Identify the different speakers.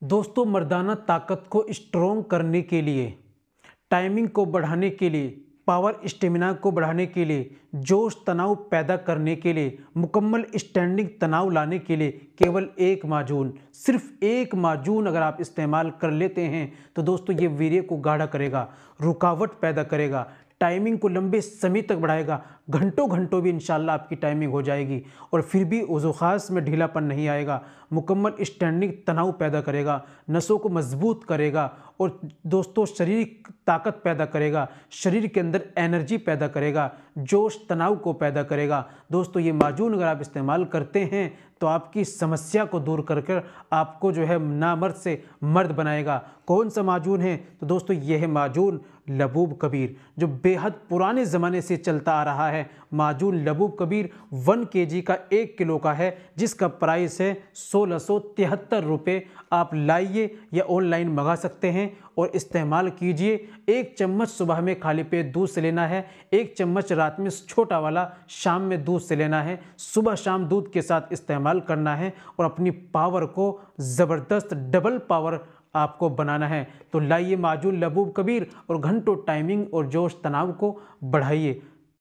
Speaker 1: दोस्तों, मर्दाना ताकत को स्ट्रॉन्ग करने के लिए, टाइमिंग को बढ़ाने के लिए, पावर स्टेमिना को बढ़ाने के लिए, जोश तनाव पैदा करने के लिए, मुकम्मल स्टैंडिंग तनाव लाने के लिए केवल एक माजून, सिर्फ एक माजून अगर आप इस्तेमाल कर लेते हैं तो दोस्तों ये वीर्य को गाढ़ा करेगा, रुकावट पैदा करेगा, टाइमिंग को लंबे समय तक बढ़ाएगा। घंटों घंटों भी इंशाल्लाह आपकी टाइमिंग हो जाएगी और फिर भी उज़ू ख़ास में ढीलापन नहीं आएगा। मुकम्मल स्टैंडिंग तनाव पैदा करेगा, नसों को मजबूत करेगा और दोस्तों शारीरिक ताकत पैदा करेगा, शरीर के अंदर एनर्जी पैदा करेगा, जोश तनाव को पैदा करेगा। दोस्तों ये माजून अगर आप इस्तेमाल करते हैं तो आपकी समस्या को दूर कर कर आपको जो है नामर्द से मर्द बनाएगा। कौन सा माजून है? तो दोस्तों यह है माजून लबूब कबीर, जो बेहद पुराने ज़माने से चलता आ रहा है। माजून लबूब कबीर 1 kg का 1 किलो का है, जिसका प्राइस है 1673 रुपये। आप लाइए या ऑनलाइन मंगा सकते हैं और इस्तेमाल कीजिए। 1 चम्मच सुबह में खाली पेट दूध से लेना है, 1 चम्मच रात में छोटा वाला शाम में दूध से लेना है। सुबह शाम दूध के साथ इस्तेमाल करना है और अपनी पावर को ज़बरदस्त डबल पावर आपको बनाना है। तो लाइए माजून लबूब कबीर और घंटों टाइमिंग और जोश तनाव को बढ़ाइए।